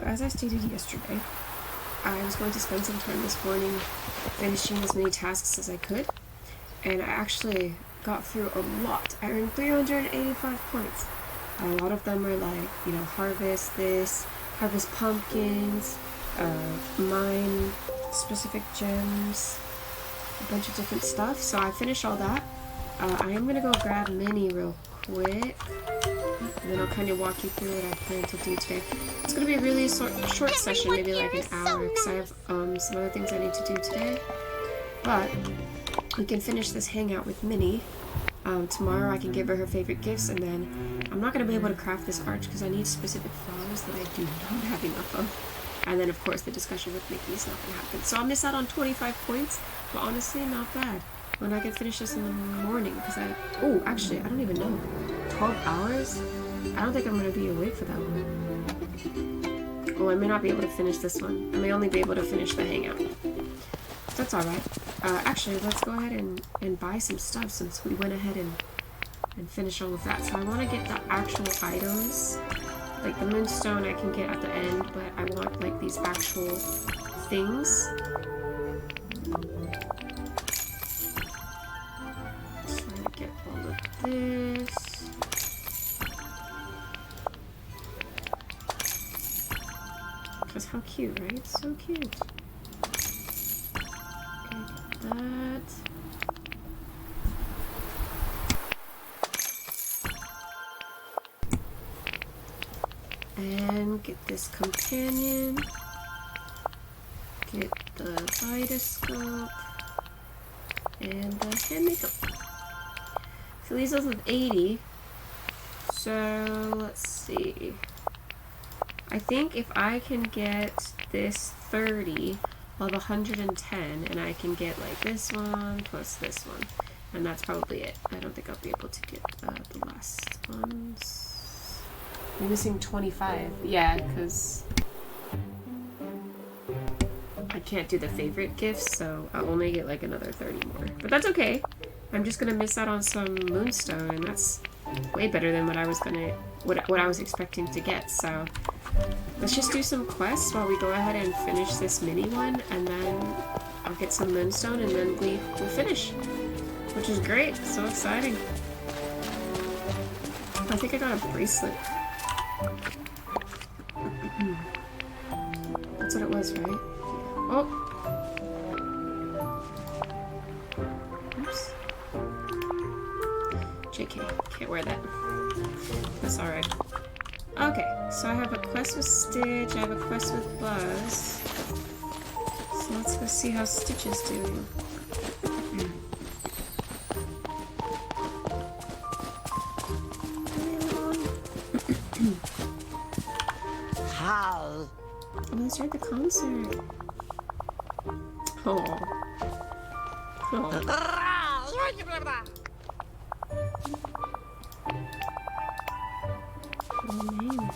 as I stated yesterday, I was going to spend some time this morning finishing as many tasks as I could, and I actually got through a lot. I earned 385 points. A lot of them are like, you know, harvest this, harvest pumpkins, mine specific gems, a bunch of different stuff. So I finished all that. I am gonna go grab Minnie real quick, and then I'll kind of walk you through what I plan to do today. It's gonna be a really short session, maybe like an hour, because I have some other things I need to do today. But we can finish this hangout with Minnie. Tomorrow I can give her her favorite gifts, and then I'm not going to be able to craft this arch because I need specific flowers that I do not have enough of. And then of course the discussion with Mickey is not going to happen. So I'll miss out on 25 points, but honestly not bad. When I can finish this in the morning, because oh, actually, I don't even know. 12 hours? I don't think I'm going to be awake for that long. Oh, I may not be able to finish this one. I may only be able to finish the hangout. That's alright. Actually, let's go ahead and buy some stuff since we went ahead and finished all of that. So I want to get the actual items. Like the moonstone I can get at the end, but I want like these actual things. So I'm gonna get all of this. Because how cute, right? So cute. That. And get this companion. Get the vitoscope. And the hand makeup. So these are with 80. So let's see. I think if I can get this 30, I'll have 110, and I can get like this one plus this one, and that's probably it. I don't think I'll be able to get the last ones. I'm missing 25. Yeah, because I can't do the favorite gifts, so I'll only get like another 30 more. But that's okay. I'm just gonna miss out on some moonstone, and that's way better than what I was expecting to get. So let's just do some quests while we go ahead and finish this mini one, and then I'll get some moonstone, and then we'll finish, which is great. So exciting. I think I got a bracelet. That's what it was, right? Oh. Oops. JK, can't wear that. That's alright. Okay, so I have a quest with Stitch, I have a quest with Buzz. So let's go see how Stitch is doing. How? I'm gonna start the concert. Oh. Name.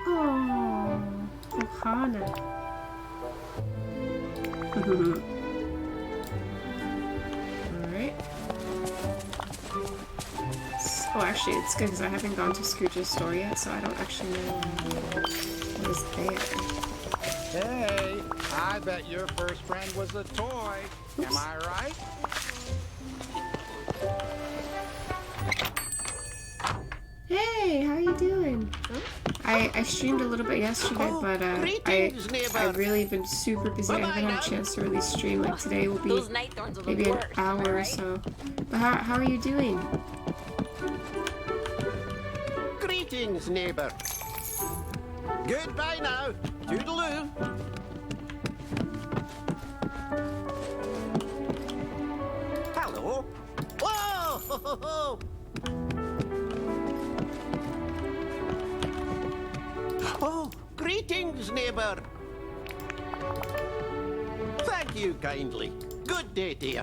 Oh, Ohana. Alright. Oh, actually, it's good because I haven't gone to Scrooge's store yet, so I don't actually know what is there. Hey, I bet your first friend was a toy. Oops. Am I right? Hey, how are you doing? I streamed a little bit yesterday, but I've really been super busy. I haven't had a chance to really stream. Like today will be maybe an hour or so. But how are you doing? Greetings, neighbor. Goodbye now. Toodaloo. Hello. Whoa! Ho, ho, ho. Oh, greetings, neighbor. Thank you kindly. Good day to you.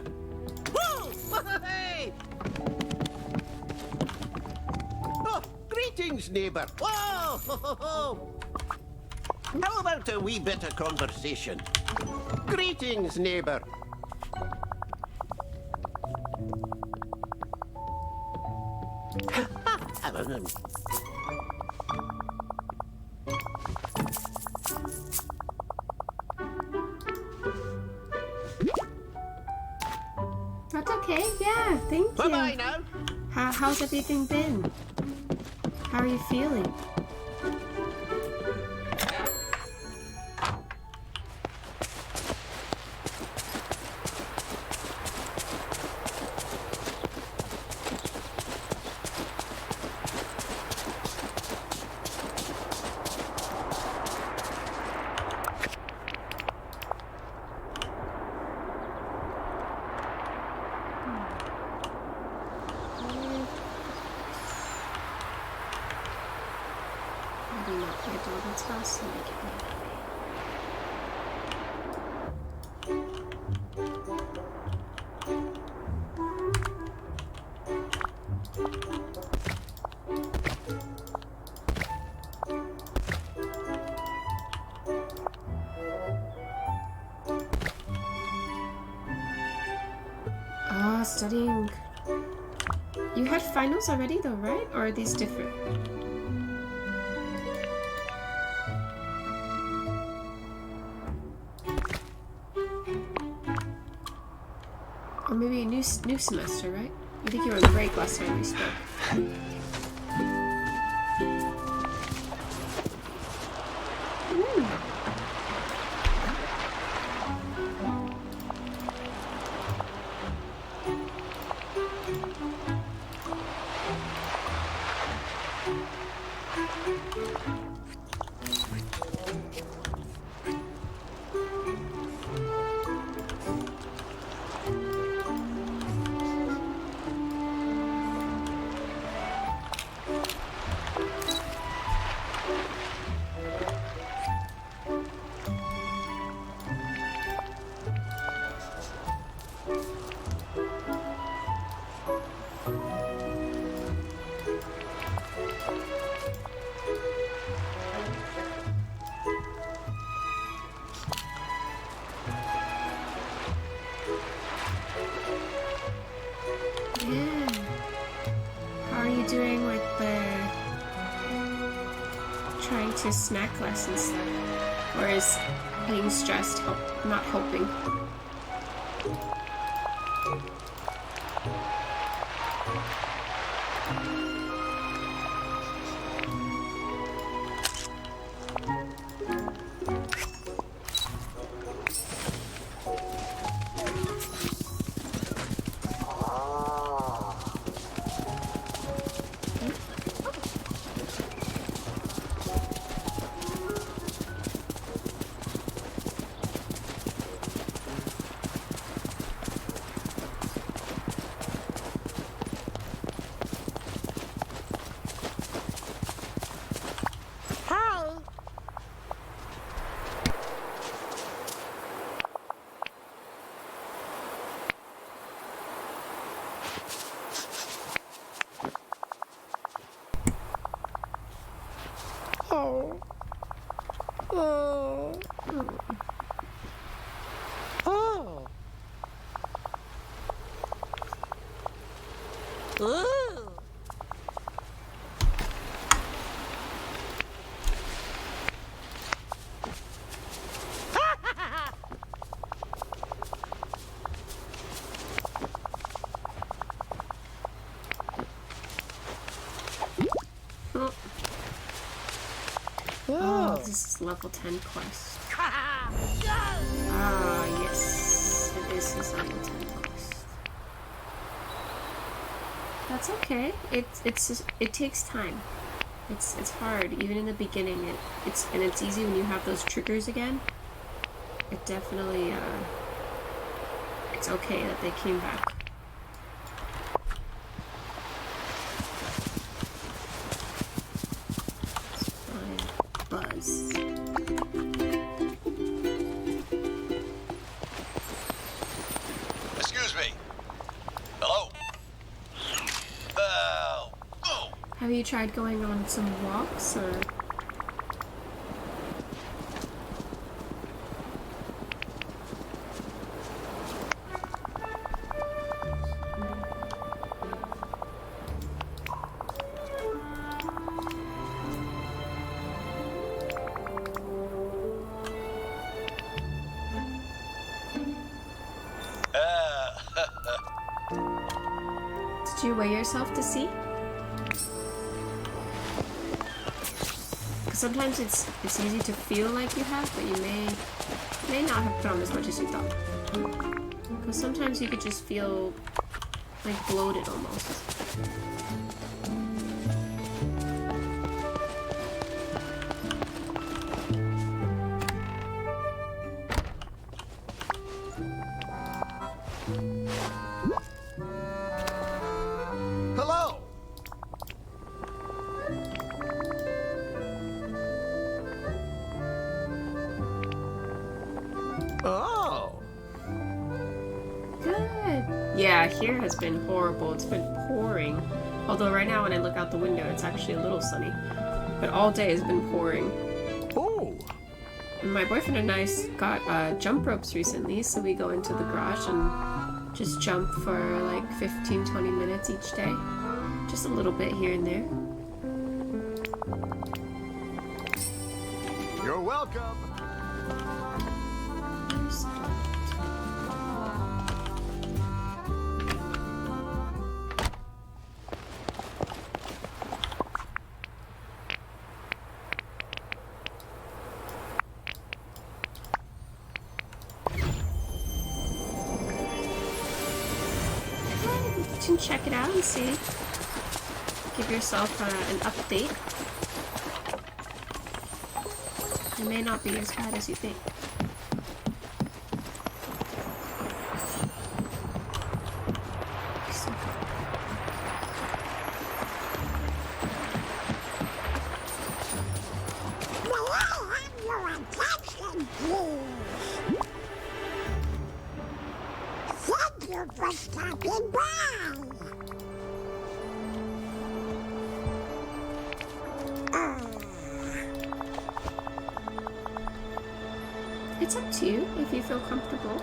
Whoa! Hey! Oh, greetings, neighbor. Whoa! Ho, ho, ho. How about a wee bit of conversation? Greetings, neighbor. Okay, yeah, thank you. Bye-bye now. How's everything been? How are you feeling? Maybe not play Donald's house and make it more Ah, studying. You had finals already though, right? Or are these different? Or maybe a new semester, right? I think you were on break last time we spoke. Yeah. How are you doing with the trying to snack less and stuff? Or is being stressed not helping? Oh. Oh. Oh. Ooh. Oh, this is level 10 quest. Ah, yes. It is his level 10 quest. That's okay. It takes time. It's hard, even in the beginning. It's easy when you have those triggers again. It definitely it's okay that they came back. Buzz. Excuse me. Hello? Oh. Have you tried going on some walks or? Do you weigh yourself to see? Because sometimes it's easy to feel like you have, but you may not have put on as much as you thought. Because sometimes you could just feel like bloated almost. Hello. Oh. Good. Yeah, here has been horrible. It's been pouring. Although right now when I look out the window, it's actually a little sunny. But all day has been pouring. Oh. My boyfriend and I got jump ropes recently, so we go into the garage and just jump for like 15-20 minutes each day. Just a little bit here and there. You're welcome. You can check it out and see. Give yourself an update. It may not be as bad as you think. Thank you for stopping by. It's up to you if you feel comfortable.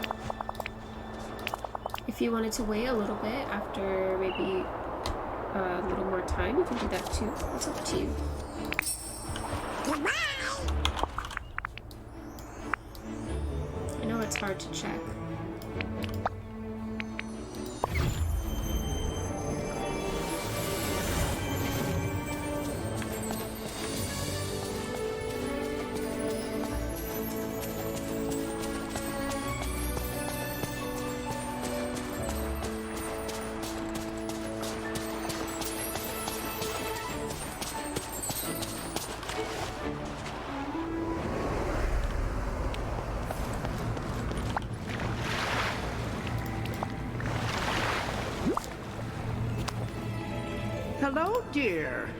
If you wanted to wait a little bit after maybe a little more time, you can do that too. It's up to you. Goodbye. I know it's hard to check. Hello, dear.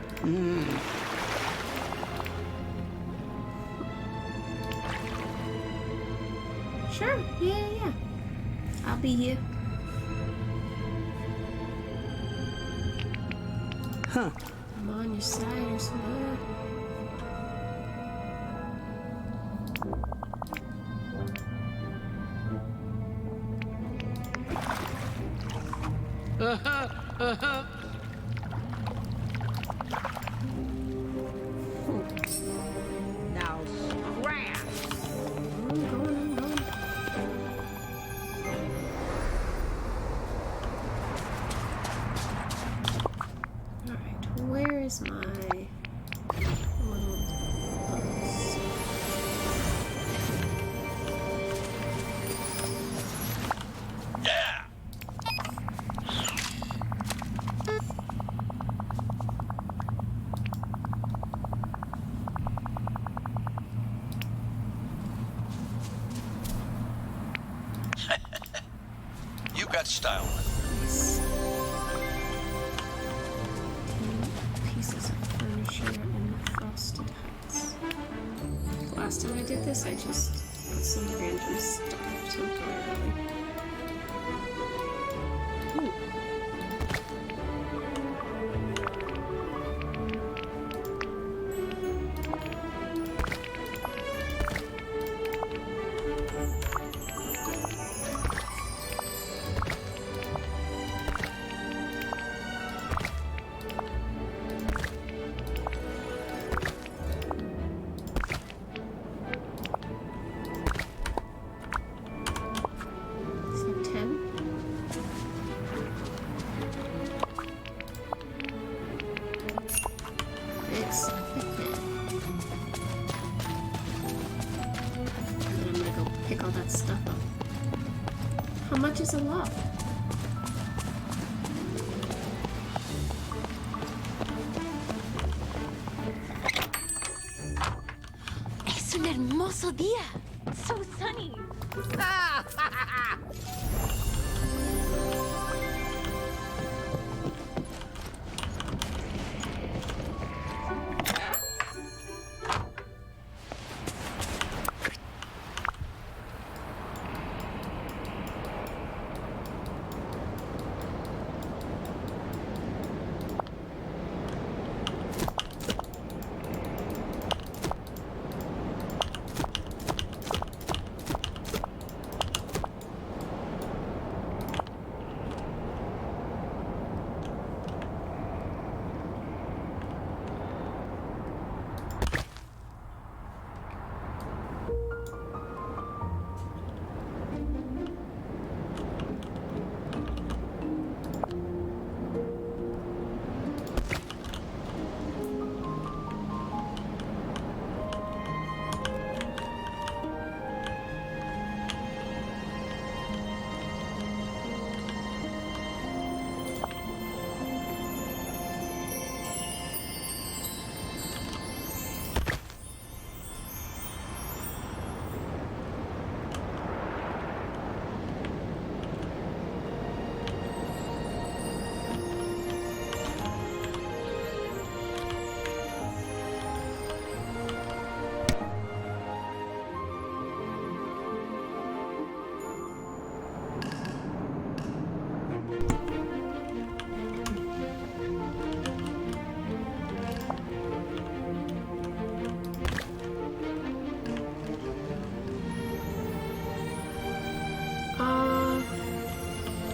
Sure, yeah. I'll be here. Huh. I'm on your side or something. Now scram. I'm going. Alright, where is my little bus? Yeah. You got style. Nice. 10 pieces of furniture in the Frosted Heights. The last time I did this, I just put some random stuff temporarily. Ooh. So 10. How much is a lot? Es un hermoso día. So sunny.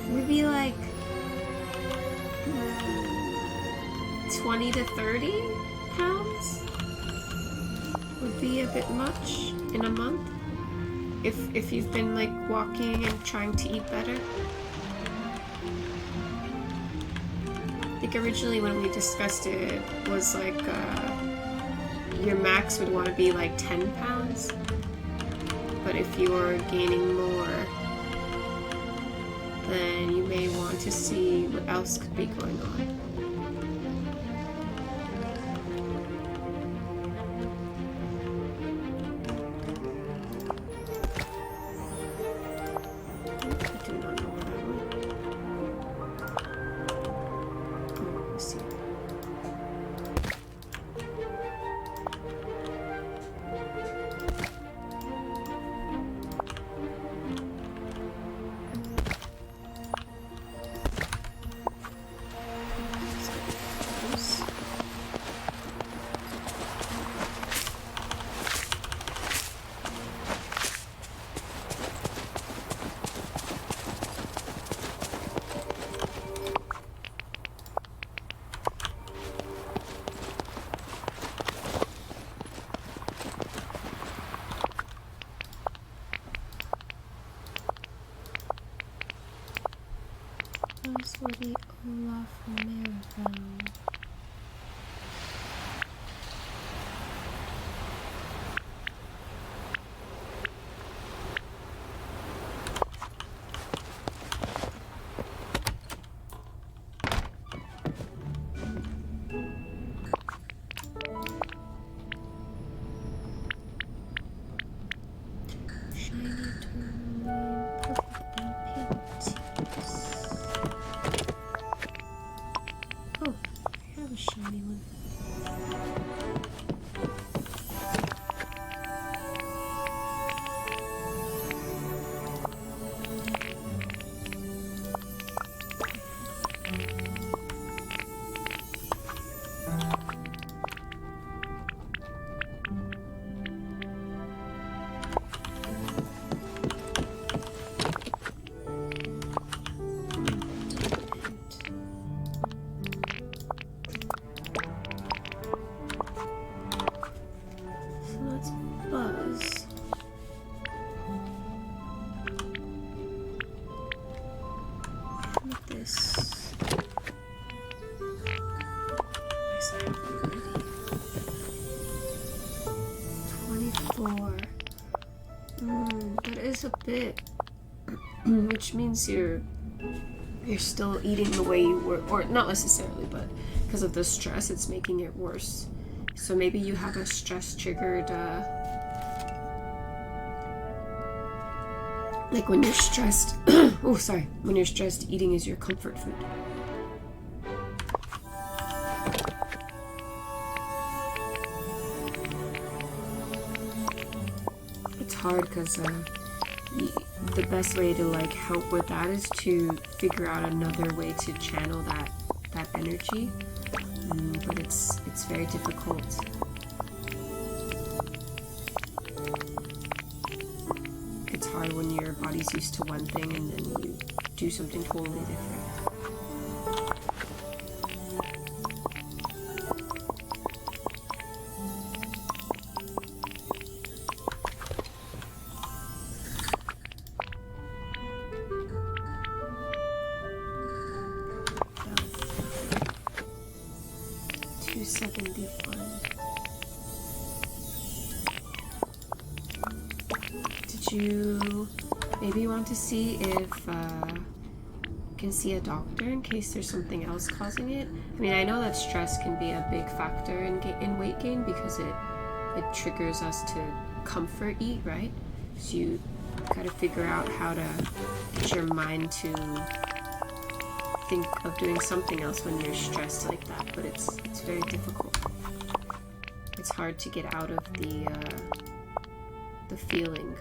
Maybe like 20 to 30 pounds would be a bit much in a month if you've been like walking and trying to eat better. I think originally when we discussed it was like your max would want to be like 10 pounds, but if you're gaining more, then you may want to see what else could be going on. I do not know what I want. Oh, let's see. Buzz and Maribel. Shiny tourmaline, perfect and pink. Oh, I have a shiny one. Buzz. Look at this. Nice, I have one already. 24. That is a bit, which means you're still eating the way you were, or not necessarily, but because of the stress, it's making it worse. So maybe you have a stress-triggered, like when you're stressed, oh sorry, when you're stressed, eating is your comfort food. It's hard because the best way to like help with that is to figure out another way to channel that energy, but it's very difficult. It's hard when your body's used to one thing and then you do something totally different. You maybe want to see if you can see a doctor in case there's something else causing it. I mean, I know that stress can be a big factor in weight gain because it triggers us to comfort eat, right? So you gotta figure out how to get your mind to think of doing something else when you're stressed like that, but it's very difficult. It's hard to get out of the feeling.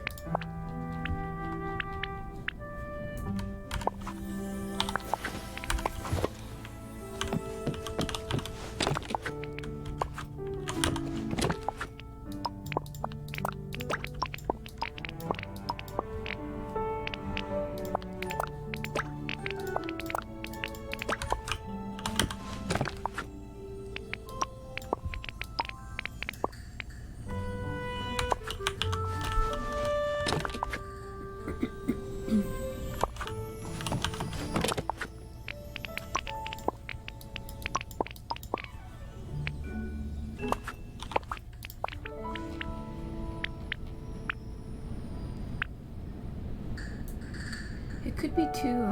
It could be too,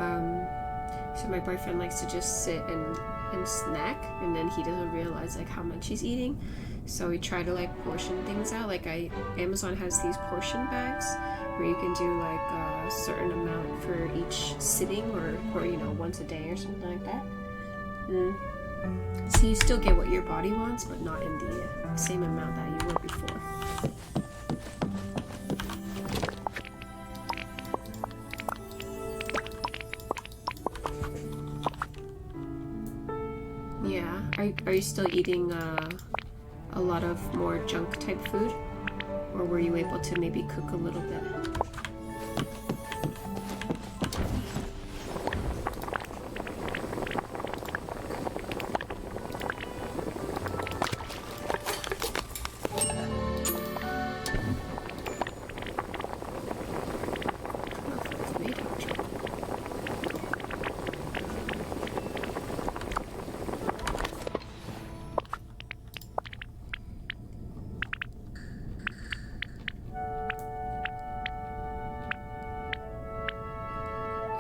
so my boyfriend likes to just sit and snack, and then he doesn't realize like how much he's eating. So we try to like portion things out. Like Amazon has these portion bags where you can do like a certain amount for each sitting, or you know, once a day or something like that. So you still get what your body wants, but not in the same amount that you were before. Yeah. Are you still eating a lot of more junk type food? Or were you able to maybe cook a little bit?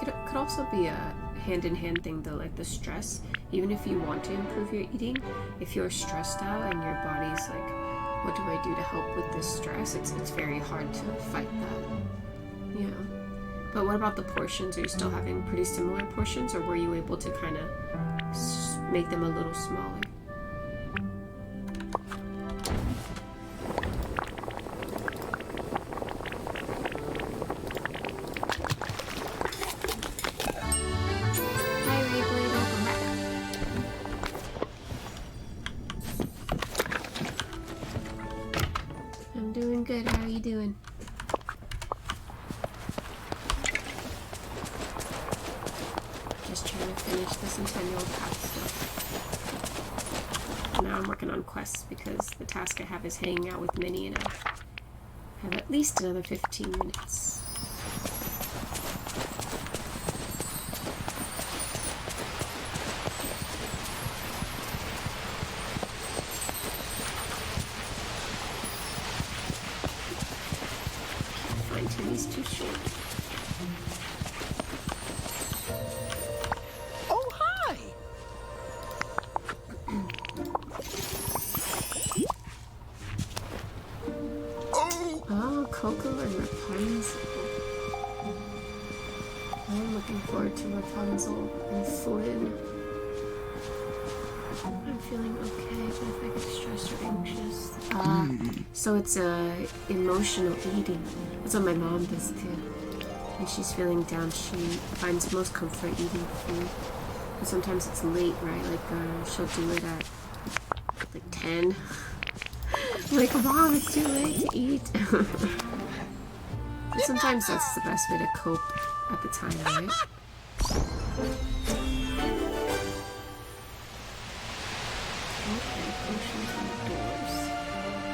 It could also be a hand-in-hand thing though, like the stress. Even if you want to improve your eating, if you're stressed out and your body's like, what do I do to help with this stress? It's very hard to fight that. Yeah. But what about the portions? Are you still having pretty similar portions, or were you able to kind of make them a little smaller? Doing good. How are you doing? Just trying to finish the Centennial Path stuff. Now I'm working on quests because the task I have is hanging out with Minnie, and I have at least another 15 minutes. He's too short. looking forward to Rapunzel and Flynn. I'm feeling okay, but if I get stressed or anxious. So it's emotional eating. That's what my mom does too. When she's feeling down, she finds most comfort eating food. And sometimes it's late, right? Like she'll do it at like 10. I'm like, Mom, it's too late to eat. But sometimes that's the best way to cope at the time, right?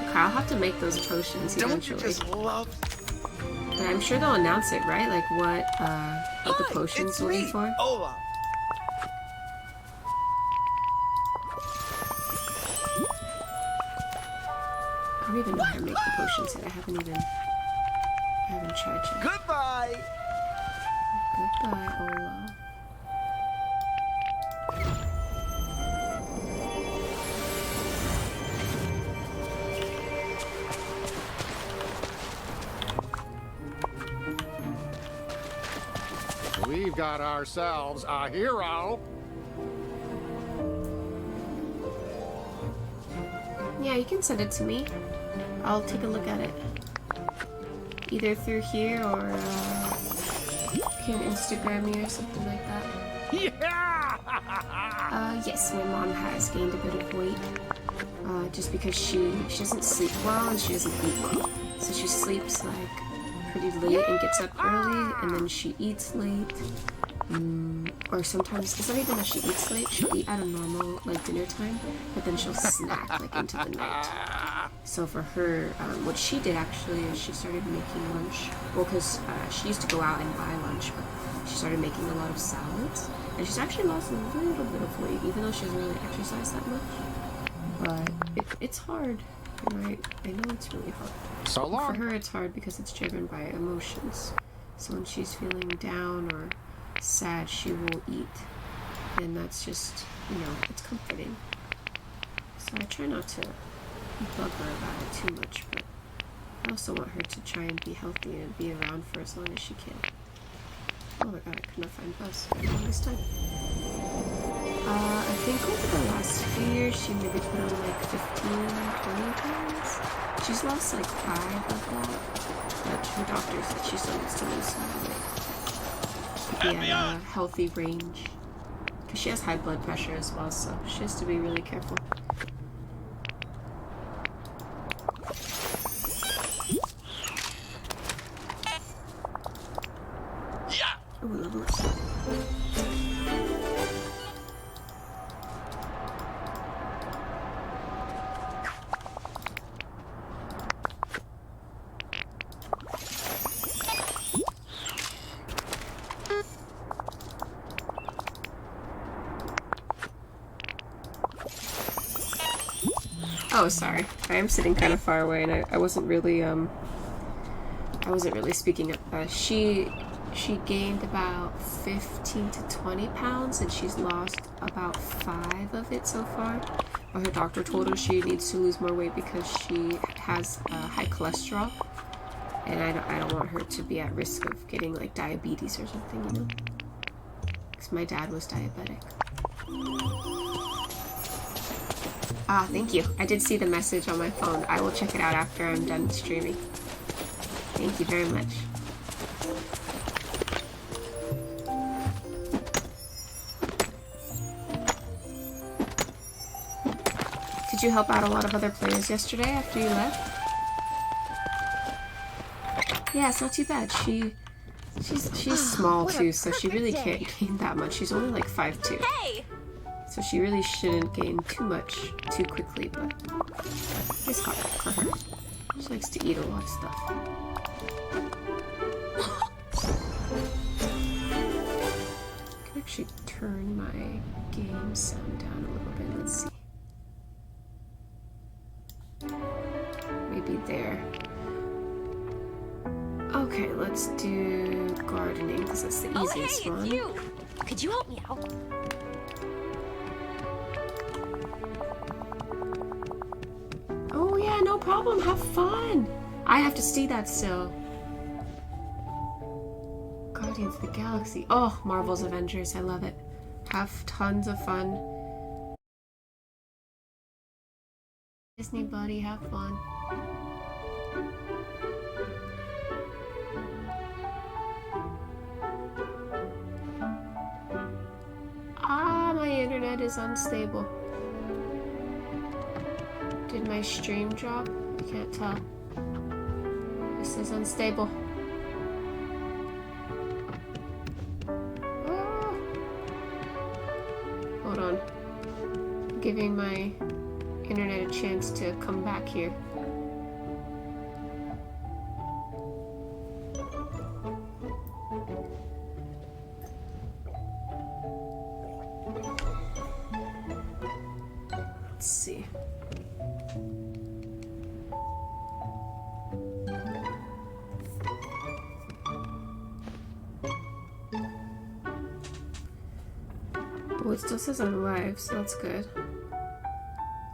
Okay, I'll have to make those potions eventually. Don't you just love? But I'm sure they'll announce it, right? Like what the potions will be for. Ola. I don't even know how to make the potions yet. I haven't tried yet. Goodbye. Goodbye, Ola. We've got ourselves a hero. Yeah, you can send it to me. I'll take a look at it. Either through here or you can Instagram me or something like that. Yeah. Yes, my mom has gained a bit of weight. Just because she doesn't sleep well and she doesn't eat well. So she sleeps like pretty late and gets up early, and then she eats late. Or sometimes it's not even that she eats late. She'll eat at a normal like dinner time, but then she'll snack like into the night. So for her, what she did actually is she started making lunch. Well, because she used to go out and buy lunch, but she started making a lot of salads, and she's actually lost a little bit of weight, even though she doesn't really exercise that much. But it's hard. Right? I know it's really hard. So long. For her, it's hard because it's driven by emotions. So when she's feeling down or sad, she will eat. And that's just, it's comforting. So I try not to bug her about it too much, but I also want her to try and be healthy and be around for as long as she can. Oh my god, I could not find Buzz this time. I think over the last few years, she maybe put on like 15, 20 pounds. She's lost like 5 of that, but her doctor said she still needs to lose some weight. To be at a healthy range. Because she has high blood pressure as well, so she has to be really careful. Yeah. Ooh, level up. Oh, sorry. I am sitting kind of far away, and I wasn't really speaking up. She gained about 15 to 20 pounds, and she's lost about 5 of it so far. But her doctor told her she needs to lose more weight because she has high cholesterol, and I don't want her to be at risk of getting like diabetes or something, Because my dad was diabetic. Ah, thank you. I did see the message on my phone. I will check it out after I'm done streaming. Thank you very much. Did you help out a lot of other players yesterday after you left? Yeah, it's not too bad. She's small too, so she really can't gain that much. She's only like 5'2". Hey! So she really shouldn't gain too much too quickly, but it's hard for her. She likes to eat a lot of stuff. I can actually turn my game sound down a little bit. Let's see. Maybe there. Okay, let's do gardening because that's the easiest one. It's you. Could you help me out? Oh yeah, no problem. Have fun. I have to see that still. Guardians of the Galaxy. Oh, Marvel's Avengers. I love it. Have tons of fun. Disney buddy, have fun. Ah, my internet is unstable. Did my stream drop? I can't tell. This is unstable. Ah. Hold on. I'm giving my internet a chance to come back here. Let's see. Oh, it still says I'm live, so that's good.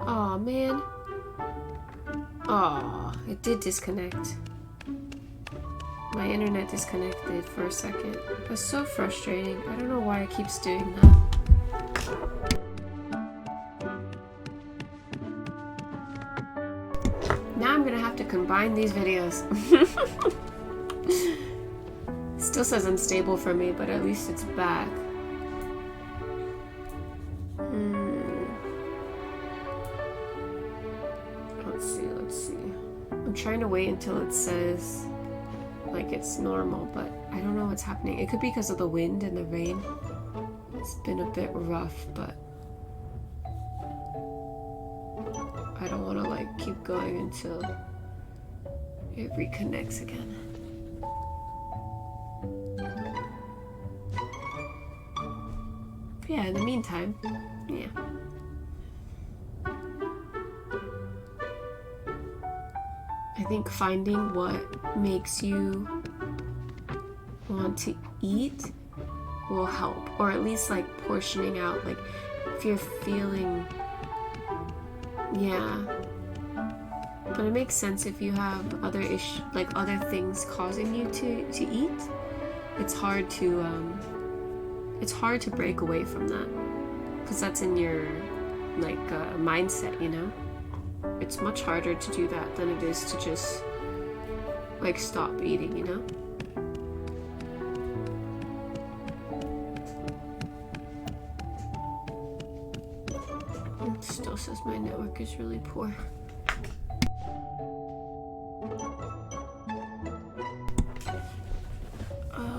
Aw, man. Aw, it did disconnect. My internet disconnected for a second. That's so frustrating. I don't know why it keeps doing that. Now I'm gonna have to combine these videos. Still says unstable for me, but at least it's back. Let's see. I'm trying to wait until it says like it's normal, but I don't know what's happening. It could be because of the wind and the rain. It's been a bit rough, but I don't want to like keep going until it reconnects again. But yeah, in the meantime, yeah. I think finding what makes you want to eat will help, or at least like portioning out, like if you're feeling, yeah. But it makes sense if you have other other things causing you to eat. It's hard to break away from that, because that's in your mindset, you know. It's much harder to do that than it is to just like stop eating, you know. It still says my network is really poor.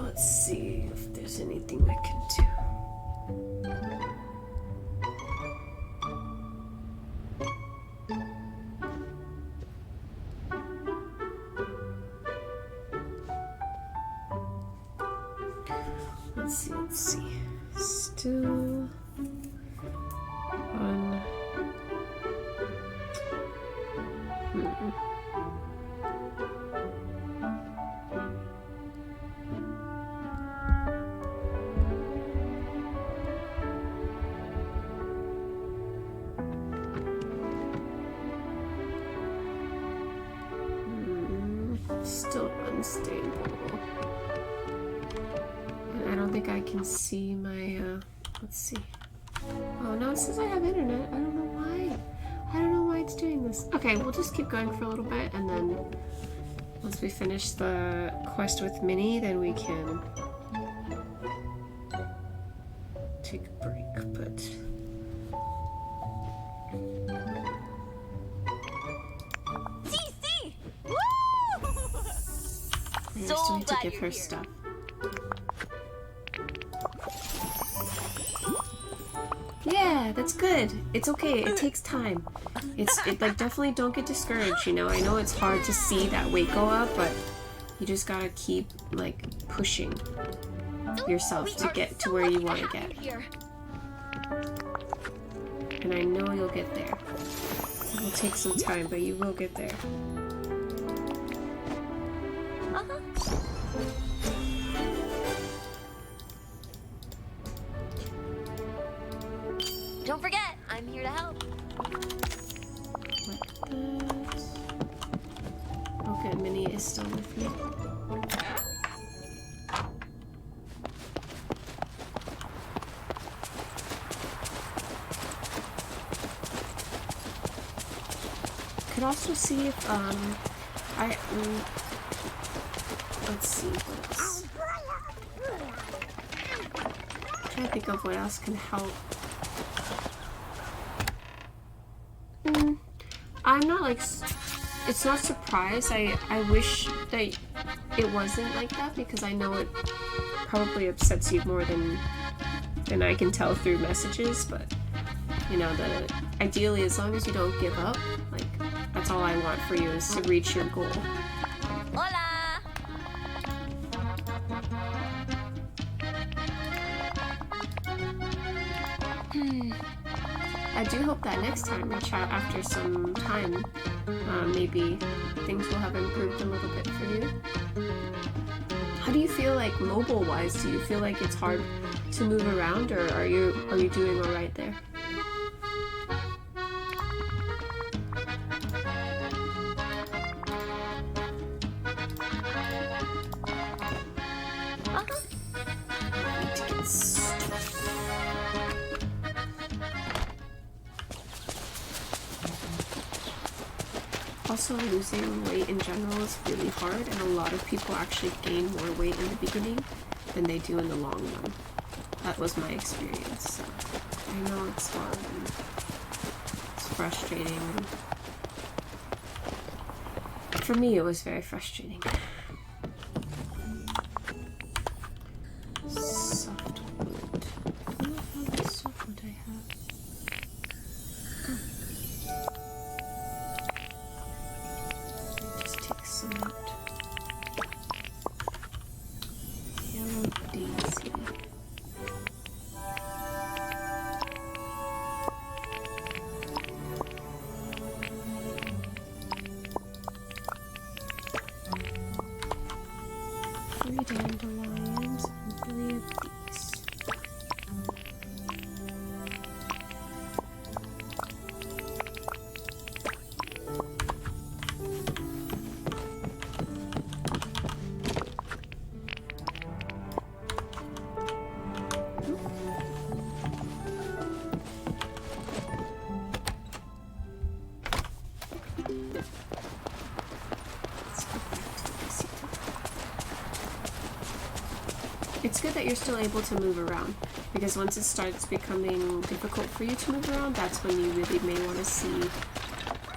Let's see if there's anything I can do. Let's see. Still on. Still unstable. And I don't think I can see my, let's see. Oh, no, it says I have internet. I don't know why. I don't know why it's doing this. Okay, we'll just keep going for a little bit, and then once we finish the quest with Minnie, then we can take a break, but I still need to give her stuff. Yeah, that's good. It's okay. It takes time. It like definitely don't get discouraged, you know. I know it's hard to see that weight go up, but you just gotta keep like pushing yourself to get to where you want to get. And I know you'll get there. It will take some time, but you will get there. Don't forget, I'm here to help. Like that. Okay, Minnie is still with me. also see if let's see what else. I'm trying to think of what else can help. I'm not like, it's not surprised. I wish that it wasn't like that, because I know it probably upsets you more than I can tell through messages, but you know, ideally, as long as you don't give up, like, that's all I want for you, is to reach your goal. Hola! I do hope that next time we chat after some time, maybe things will have improved a little bit for you. How do you feel like mobile-wise? Do you feel like it's hard to move around, or are you doing all right there? Also, losing weight in general is really hard, and a lot of people actually gain more weight in the beginning than they do in the long run. That was my experience. So I know it's hard and it's frustrating. And for me, it was very frustrating. Softwood. I don't know how much softwood I have. Some out. Yellow daisy. Three dandelions and 3 of these. It's good that you're still able to move around, because once it starts becoming difficult for you to move around, that's when you really may want to see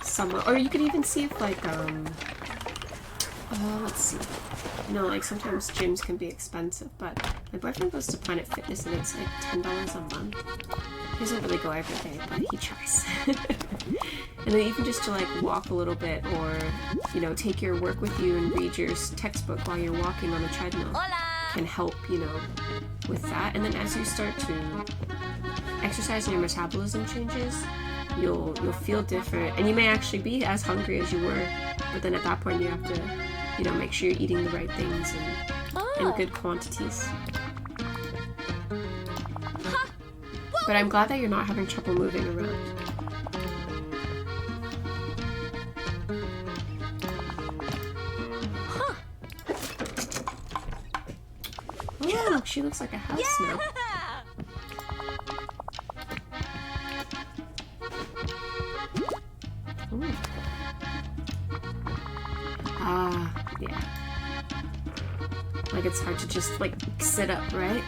someone, or you could even see if like, let's see, you know, like sometimes gyms can be expensive, but my boyfriend goes to Planet Fitness and it's like $10 a month. He doesn't really go every day, but he tries. And then even just to like walk a little bit, or, you know, take your work with you and read your textbook while you're walking on the treadmill. Hola! Can help, you know, with that. And then as you start to exercise and your metabolism changes, you'll feel different, and you may actually be as hungry as you were, but then at that point you have to, you know, make sure you're eating the right things and in good quantities. But I'm glad that you're not having trouble moving around. Oh, look, she looks like a house now. Ooh. Ah, yeah. Like it's hard to just like sit up, right?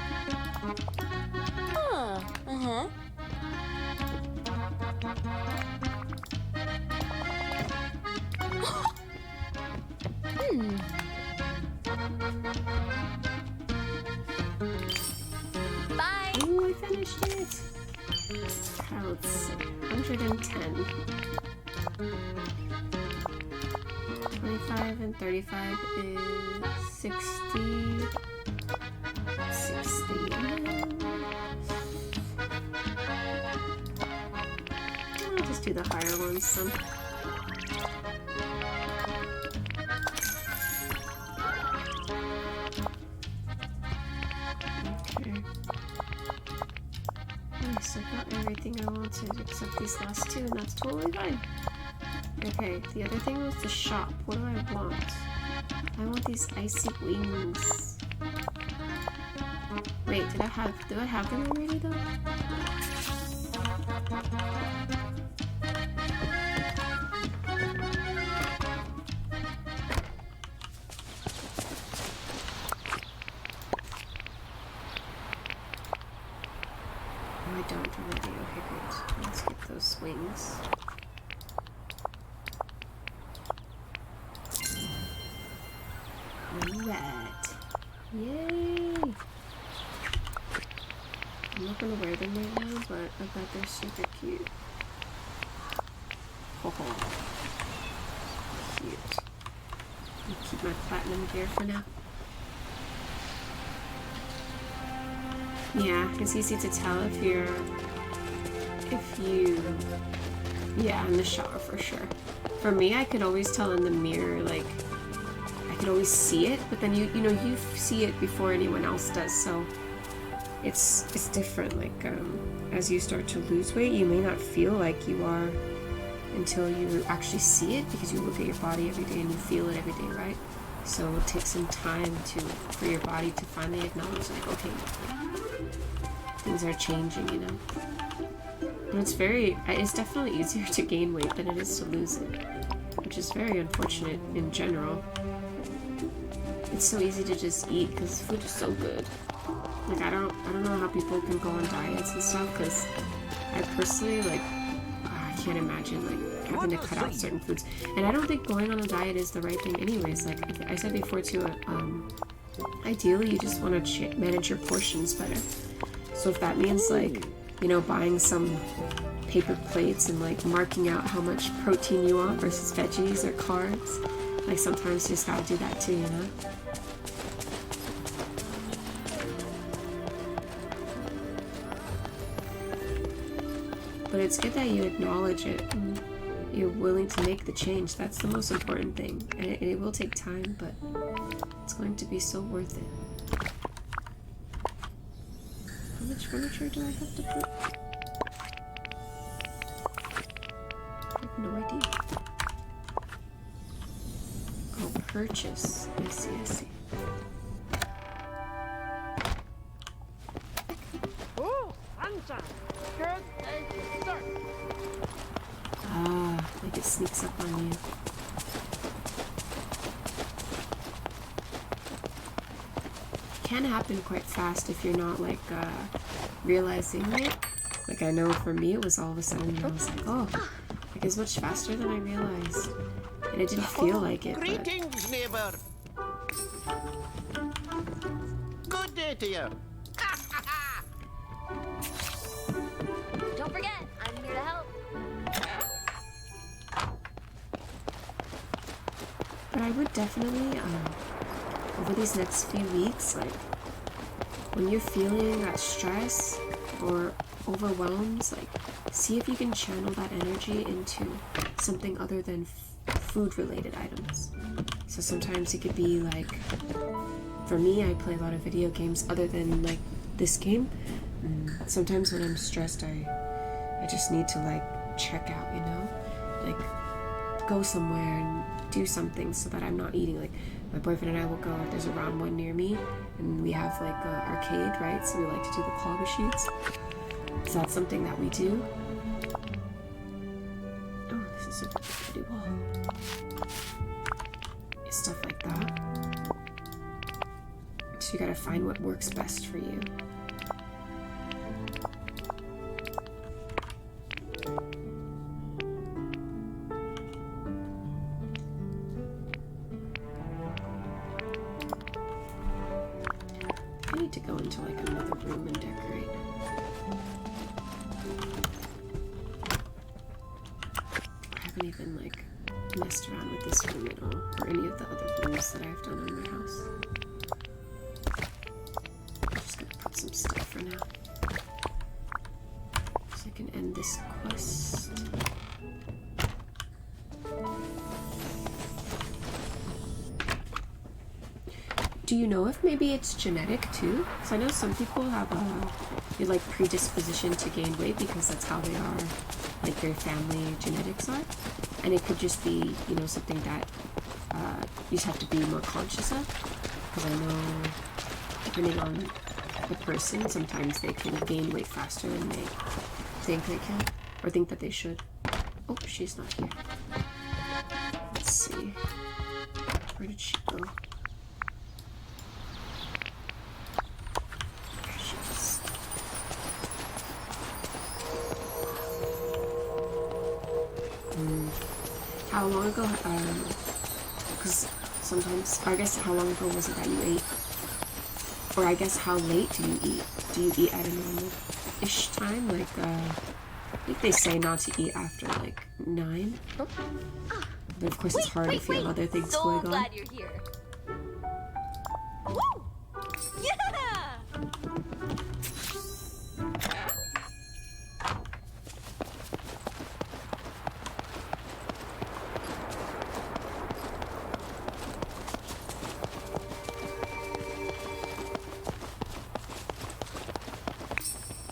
Bye. Ooh, I finished it. Let's see. 110. 25 and 35 is 60. 60. I'll just do the higher ones then. I got everything I wanted except these last two, and that's totally fine. Okay, the other thing was the shop. What do I want? I want these icy wings. Wait, do I have them already though? I don't already. Okay, great. Let's get those swings. Alright. Yay! I'm not gonna wear them right now, but I bet they're super cute. Ho ho. Cute. I'll keep my platinum gear for now. Yeah, it's easy to tell if you, yeah, in the shower for sure. For me, I could always tell in the mirror, like, I could always see it, but then you know, you see it before anyone else does, so it's different. Like, as you start to lose weight, you may not feel like you are until you actually see it, because you look at your body every day and you feel it every day, right? So it takes some time for your body to finally acknowledge, like, okay, things are changing, you know? But it's definitely easier to gain weight than it is to lose it, which is very unfortunate in general. It's so easy to just eat because food is so good. Like, I don't know how people can go on diets and stuff, because I personally, like, I can't imagine, like, having to cut out certain foods. And I don't think going on a diet is the right thing anyways. Like I said before too, ideally you just want to manage your portions better. So if that means, like, you know, buying some paper plates and like marking out how much protein you want versus veggies or carbs, like sometimes you just gotta do that too, you know? But it's good that you acknowledge it and you're willing to make the change. That's the most important thing. And it will take time, but it's going to be so worth it. How much furniture do I have to put? I have no idea. Oh, purchase. I see. Ooh, sunshine. Good day start. Ah, like it sneaks up on you. Can happen quite fast if you're not, like, realizing it. Like, I know for me it was all of a sudden, I was like, oh, like, it's much faster than I realized. And it didn't feel like it, but... Greetings, neighbor. Good day to you. Don't forget, I'm here to help. But I would definitely, over these next few weeks, like, when you're feeling that stress or overwhelmed, like, see if you can channel that energy into something other than food-related items. So sometimes it could be, like, for me, I play a lot of video games other than, like, this game. Sometimes when I'm stressed, I just need to, like, check out, you know? Like, go somewhere and do something so that I'm not eating. Like, my boyfriend and I will go, there's a round one near me, and we have, like, an arcade, right? So we like to do the claw machines. So that's something that we do. Oh, this is a pretty wall. Stuff like that. So you gotta find what works best for you. I need to go into, like, another room and decorate. I haven't even, like, messed around with this room at all, or any of the other rooms that I've done in my house. I'm just gonna put some stuff for now, so I can end this quest. Do you know if maybe it's genetic too? Because I know some people have a like predisposition to gain weight because that's how they are, like their family genetics are, and it could just be, you know, something that you just have to be more conscious of. Because I know, depending on the person, sometimes they can gain weight faster than they think they can, or think that they should. Oh, she's not here. see. Where did she go? There she is. How long ago, because sometimes, I guess how long ago was it that you ate? Or I guess how late do you eat? Do you eat at a normal-ish time? Like, I think they say not to eat after, like, 9. Oh. But of course it's hard if you have other things going on. So glad you're here. Woo! Yeah!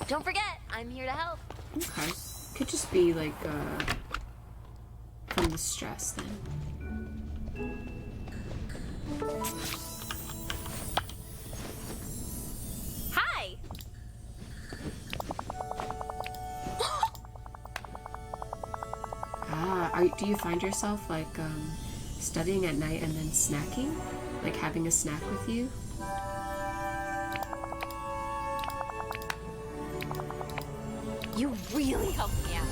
Don't forget, I'm here to help. Okay. Could just be like, from the stress then. Hi! Do you find yourself like, studying at night and then snacking? Like having a snack with you? You really helped me out.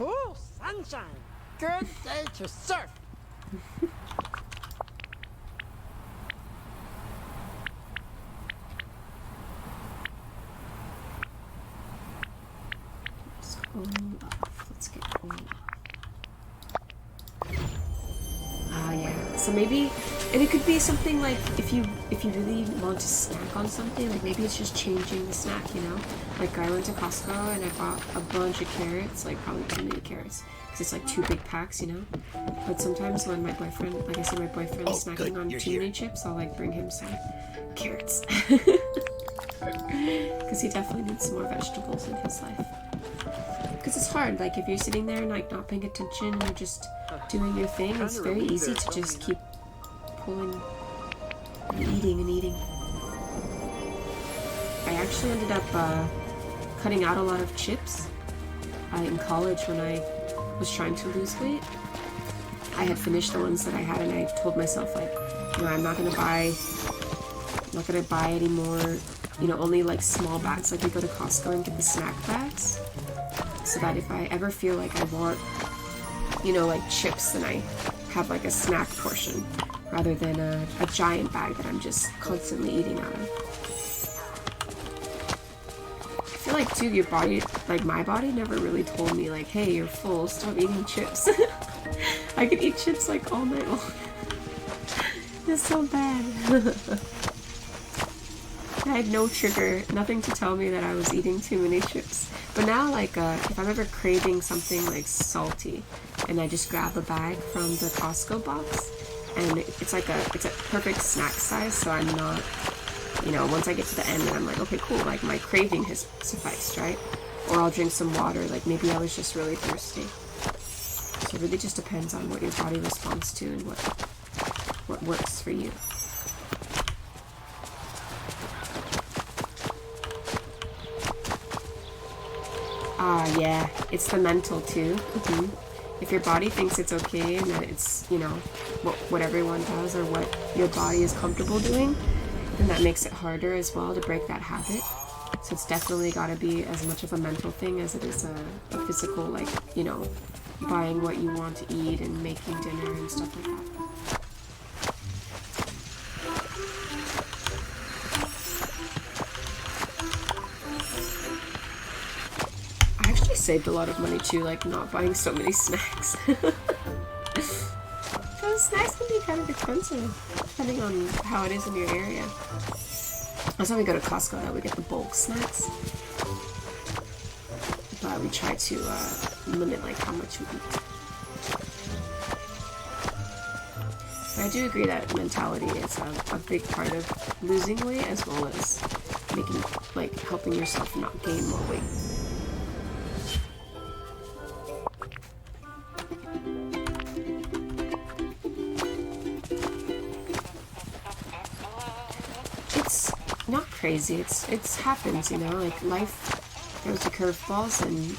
Ooh, sunshine. Good day to surf. Let's go off. Let's get all off. Ah, yeah. So maybe, and it could be something like if you really want to snack on something, like maybe it's just changing the snack, you know? Like I went to Costco and I bought a bunch of carrots, like probably too many carrots, because it's like 2 big packs, you know? But sometimes when my boyfriend, like I see my boyfriend snacking on too many chips, I'll like bring him some carrots. Because he definitely needs some more vegetables in his life. Because it's hard, like if you're sitting there and like not paying attention and you're just doing your thing, it's very easy to just keep pulling and eating and eating. I actually ended up cutting out a lot of chips in college when I was trying to lose weight. I had finished the ones that I had and I told myself like, you know, I'm not gonna buy any more, you know, only like small bags. Like we go to Costco and get the snack bags, so that if I ever feel like I want, you know, like chips, then I have like a snack portion rather than a giant bag that I'm just constantly eating out of. I feel like too, your body, like my body never really told me like, hey, you're full, stop eating chips. I could eat chips like all night long. It's so bad. I had no trigger, nothing to tell me that I was eating too many chips. But now, like, if I'm ever craving something like salty, and I just grab a bag from the Costco box, and it's a perfect snack size, so I'm not, you know, once I get to the end, then I'm like, okay, cool, like my craving has sufficed, right? Or I'll drink some water, like maybe I was just really thirsty. So it really just depends on what your body responds to and what works for you. Yeah, it's the mental too. Mm-hmm. If your body thinks it's okay and that it's, you know, what everyone does or what your body is comfortable doing, then that makes it harder as well to break that habit. So it's definitely got to be as much of a mental thing as it is a physical, like, you know, buying what you want to eat and making dinner and stuff like that. Saved a lot of money too, like not buying so many snacks. Those snacks can be kind of expensive depending on how it is in your area. That's why we go to Costco, that we get the bulk snacks. But we try to limit like how much we eat. But I do agree that mentality is a big part of losing weight as well as making, like, helping yourself not gain more weight. Crazy. It's happens, you know, like life throws you curveballs and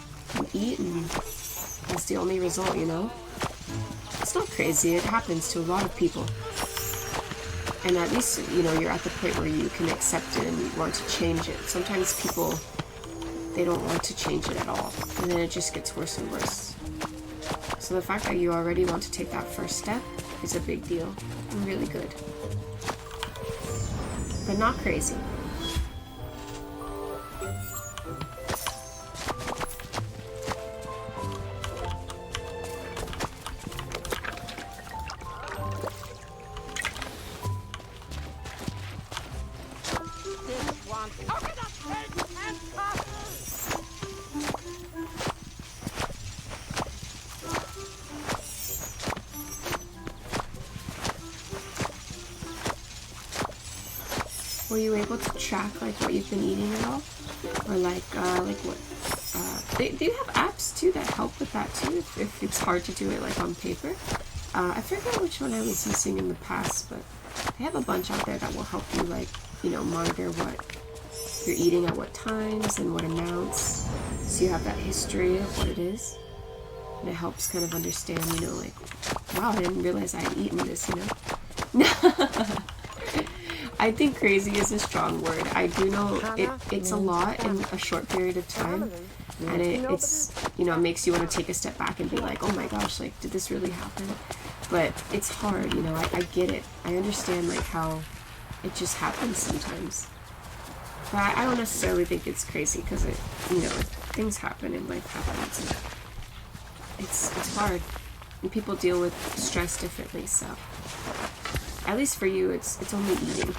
don't eat, and that's the only result, you know? It's not crazy. It happens to a lot of people. And at least, you know, you're at the point where you can accept it and you want to change it. Sometimes people, they don't want to change it at all. And then it just gets worse and worse. So the fact that you already want to take that first step is a big deal. And really good. But not crazy. Were you able to track like what you've been eating at all, or like what? They have apps too that help with that too. If it's hard to do it like on paper, I forget which one I was using in the past, but they have a bunch out there that will help you like, you know, monitor what you're eating at what times and what amounts, so you have that history of what it is, and it helps kind of understand, you know, like, wow, I didn't realize I had eaten this, you know. I think crazy is a strong word. I do know it's a lot in a short period of time, and it's, you know, it makes you want to take a step back and be like, oh my gosh, like, did this really happen? But it's hard, you know, I get it. I understand like how it just happens sometimes. But I don't necessarily think it's crazy, because it, you know, things happen and life happens. And it's hard, and people deal with stress differently, so. At least for you, it's only eating.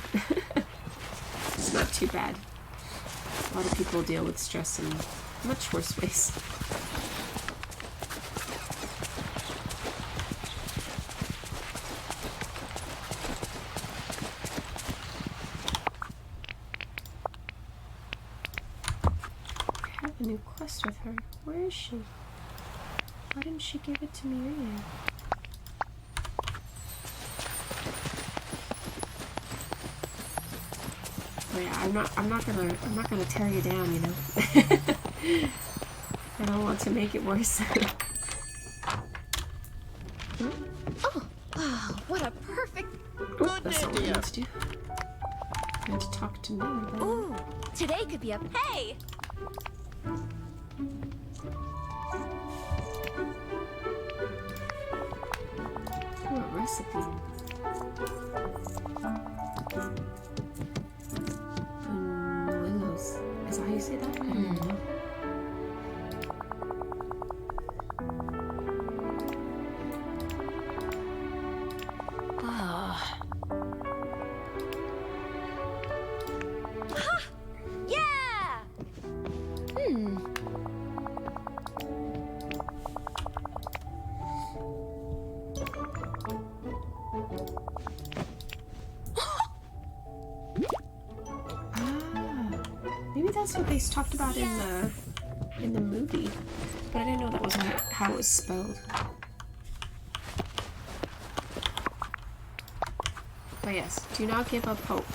It's not too bad. A lot of people deal with stress in much worse ways. I have a new quest with her. Where is she? Why didn't she give it to me earlier? Yeah, I'm not gonna tear you down, you know. I don't want to make it worse. Oh, what a perfect... Good That's not what I idea. need to do. I need to talk to me about it. Ooh, today could be a... Hey! Ooh, a recipe. Willows. Is that how you say that? I don't know. Yeah! Maybe that's what they talked about in the movie, but I didn't know that was how it was spelled. But yes, do not give up hope.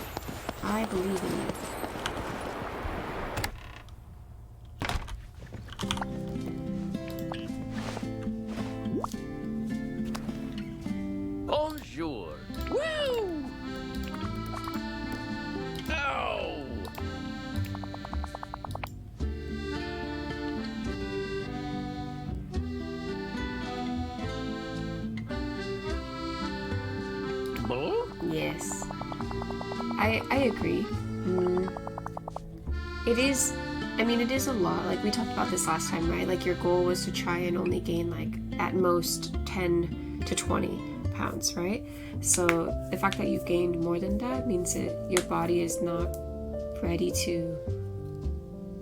I believe in you. Bonjour. Woo! Ow! Yes. I agree. It is, I mean, it is a lot. Like, we talked about this last time, right? Like, your goal was to try and only gain, like, at most 10 to 20 pounds, right? So the fact that you've gained more than that means that your body is not ready to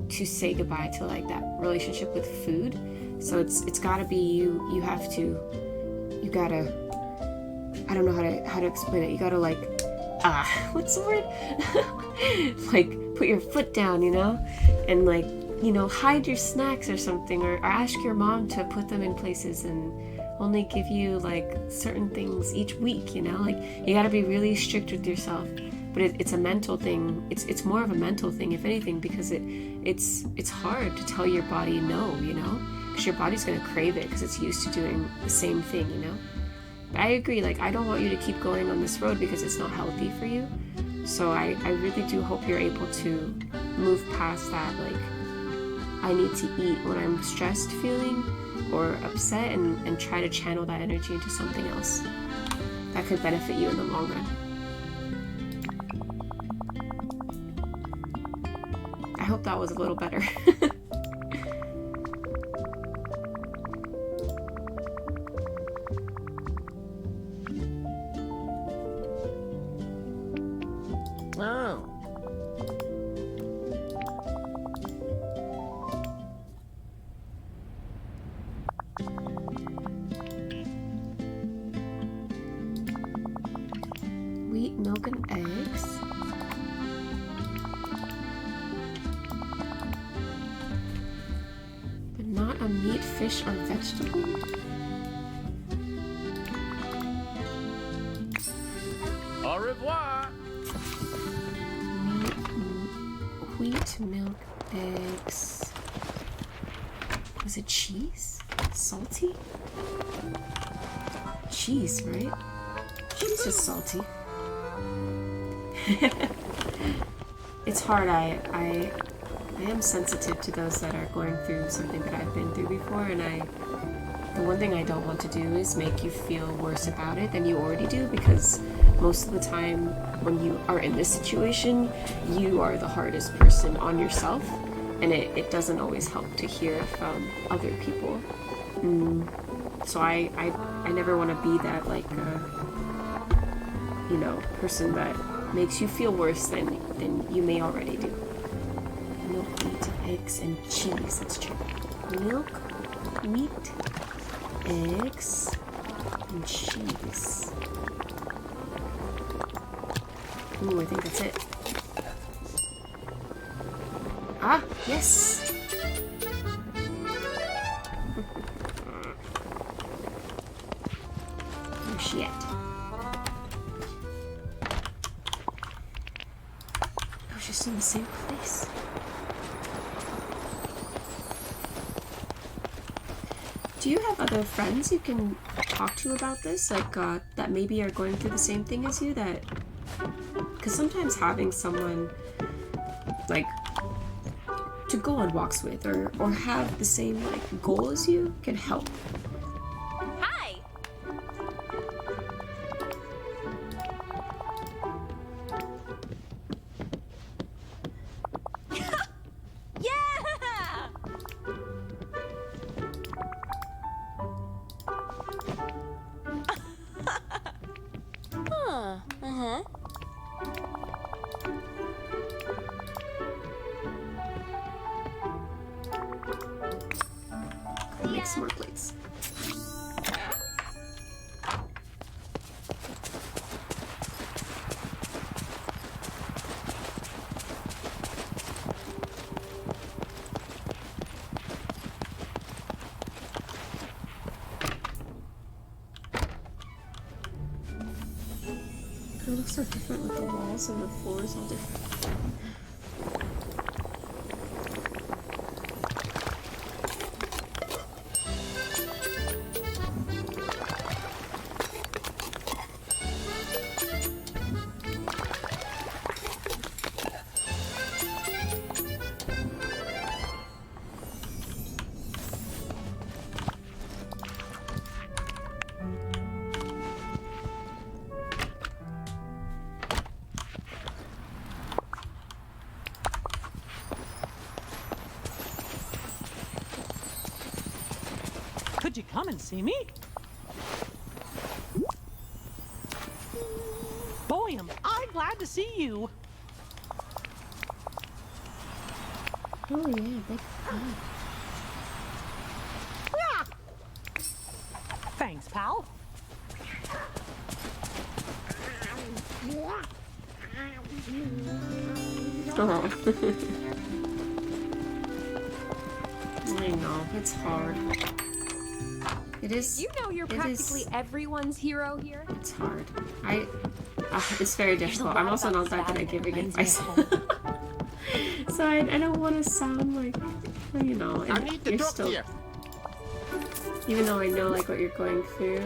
say goodbye to, like, that relationship with food. So it's gotta be you gotta, I don't know how to explain it. You gotta, like, what's the word? Like, put your foot down, you know? And, like, you know, hide your snacks or something, or ask your mom to put them in places and only give you, like, certain things each week, you know? Like, you gotta be really strict with yourself. But it's a mental thing. It's more of a mental thing, if anything, because it's hard to tell your body no, you know? because your body's gonna crave it because it's used to doing the same thing, you know? But I agree, like, I don't want you to keep going on this road because it's not healthy for you. So I really do hope you're able to move past that, like, I need to eat when I'm stressed feeling or upset, and try to channel that energy into something else that could benefit you in the long run. I hope that was a little better. Oh. Wheat, milk, and eggs. But not a meat, fish, or vegetable? Au revoir. Wheat, milk, eggs. Was it cheese? Salty? Cheese, right? Cheese is salty. It's hard. I am sensitive to those that are going through something that I've been through before, and the one thing I don't want to do is make you feel worse about it than you already do, because most of the time when you are in this situation, you are the hardest person on yourself, and it doesn't always help to hear from other people. So I never want to be that, like, you know, person that makes you feel worse than you may already do. Milk, wheat, eggs, and cheese. Let's check. Milk, wheat, eggs, and cheese. Ooh, I think that's it. Ah, yes! Oh, shit. I was just in the same place. Do you have other friends you can talk to about this? Like, that maybe are going through the same thing as you? That... Because sometimes having someone, like, to go on walks with or have the same, like, goal as you can help. Hi! Yeah! Uh-huh. Make some more plates. It looks so different with the walls and the floors all different. Could you come and see me? Boy, am I glad to see you. Oh yeah, big fan. Ah! Thanks, pal. Oh. I know, it's hard. It is. You know you're practically everyone's hero here. It's hard. It's very difficult. I'm also not that good at giving advice. So I don't want to sound like, you know, I need to you're talk still to you. Even though I know like what you're going through,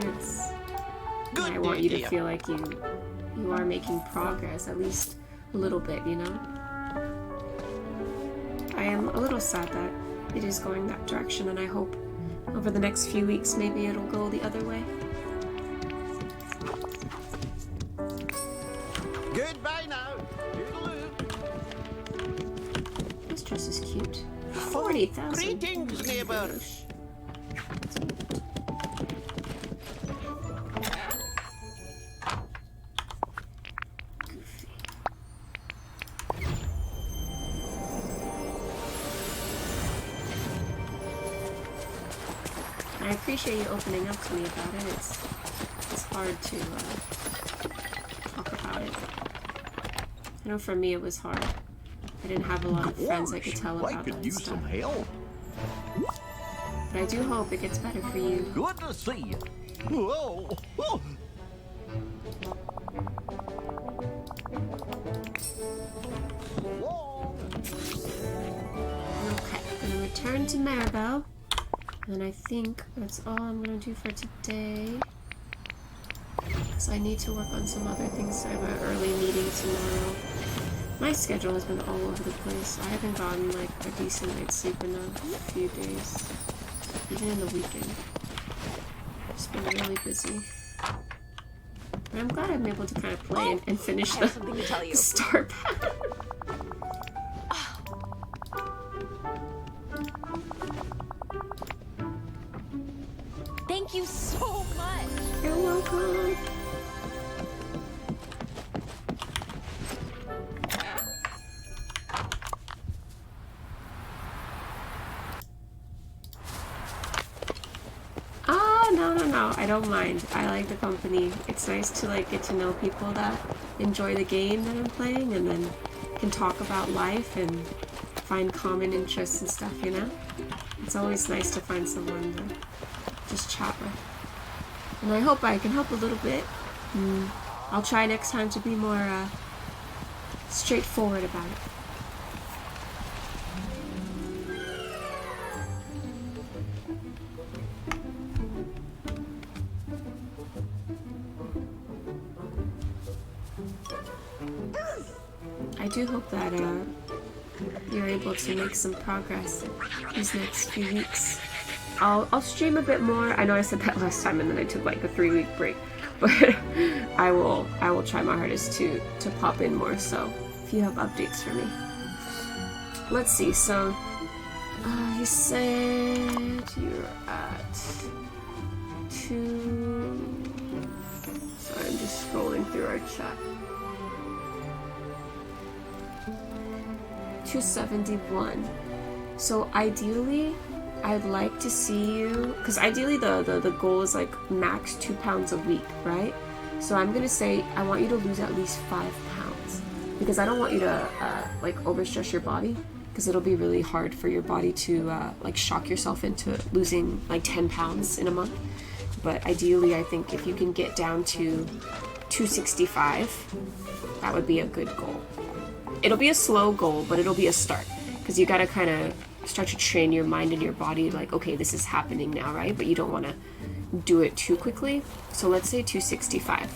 I want you to feel like you are making progress, at least a little bit, you know? I am a little sad that it is going that direction, and I hope over the next few weeks maybe it'll go the other way. Goodbye now. Toodaloo. This dress is cute. 40,000. Greetings, neighbor. I appreciate you opening up to me about it. It's hard to talk about it. I know for me it was hard. I didn't have a lot of friends I could tell about that stuff. Some help. But I do hope it gets better for you. Good to see you. Whoa. Whoa. Okay, I'm gonna return to Maribel. And I think that's all I'm gonna do for today. Because I need to work on some other things. I have an early meeting tomorrow. My schedule has been all over the place. I haven't gotten like a decent night's sleep in a few days. Even in the weekend. It's been really busy. But I'm glad I'm able to kind of play and finish the Star Path. Thank you so much. You're welcome. Oh, no. I don't mind. I like the company. It's nice to like get to know people that enjoy the game that I'm playing and then can talk about life and find common interests and stuff, you know? It's always nice to find someone to just chat with. And I hope I can help a little bit. I'll try next time to be more straightforward about it. I do hope that you're able to make some progress these next few weeks. I'll stream a bit more. I know I said that last time and then I took like a 3-week break, but I will try my hardest to pop in more. So if you have updates for me, let's see. So you said you're at 2. Sorry, I'm just scrolling through our chat. 271. So ideally, I'd like to see you, because ideally the goal is like max 2 pounds a week, right? So I'm gonna say I want you to lose at least 5 pounds, because I don't want you to like overstress your body, because it'll be really hard for your body to like shock yourself into losing like 10 pounds in a month. But ideally, I think if you can get down to 265, that would be a good goal. It'll be a slow goal, but it'll be a start, because you gotta kind of start to train your mind and your body like, okay, this is happening now, right? But you don't want to do it too quickly. So let's say 265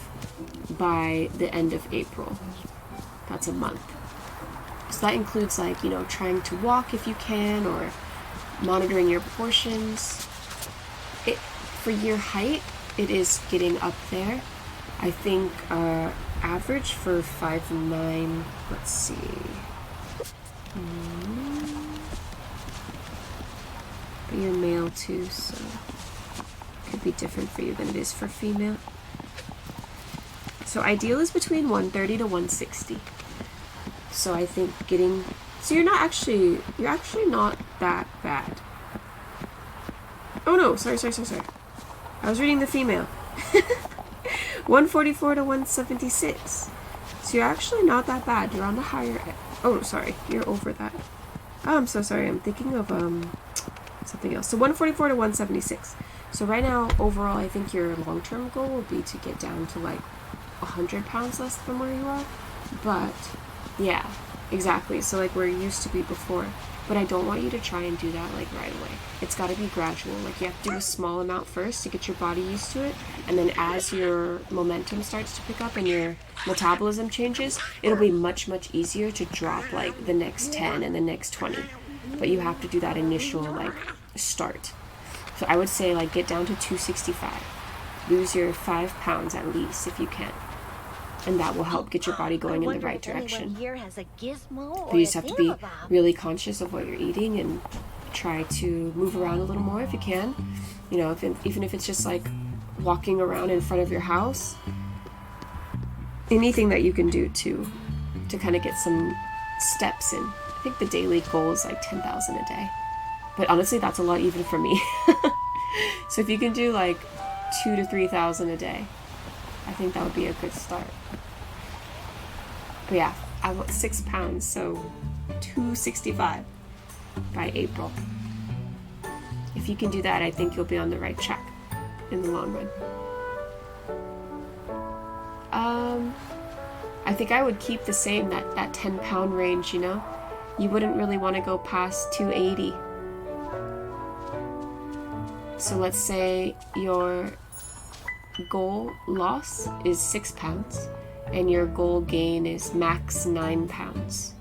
by the end of April. That's a month. So that includes like, you know, trying to walk if you can, or monitoring your portions. For your height, it is getting up there. I think average for 5'9", let's see. But you're male too, so it could be different for you than it is for female. So ideal is between 130 to 160. So I think so you're actually not that bad. Oh no, sorry. I was reading the female. 144 to 176. So you're actually not that bad. You're on the higher end. Oh, sorry. You're over that. Oh, I'm so sorry. I'm thinking of something else. So 144 to 176. So right now, overall, I think your long-term goal will be to get down to like 100 pounds less than where you are. But yeah, exactly. So like where you used to be before. but I don't want you to try and do that like right away. It's got to be gradual. Like you have to do a small amount first to get your body used to it, and then as your momentum starts to pick up and your metabolism changes, it'll be much easier to drop like the next 10 and the next 20. But you have to do that initial like start. So I would say like get down to 265. Lose your 5 pounds at least if you can. And that will help get your body going in the right direction. But you just have to be really conscious of what you're eating and try to move around a little more if you can. You know, even if it's just like walking around in front of your house, anything that you can do to kind of get some steps in. I think the daily goal is like 10,000 a day. But honestly, that's a lot even for me. So if you can do like 2,000 to 3,000 a day, I think that would be a good start. But yeah, I want 6 pounds, so 265 by April. If you can do that, I think you'll be on the right track in the long run. I think I would keep the same, that 10 pound range, you know? You wouldn't really want to go past 280. So let's say your goal loss is 6 pounds and your goal gain is max 9 pounds.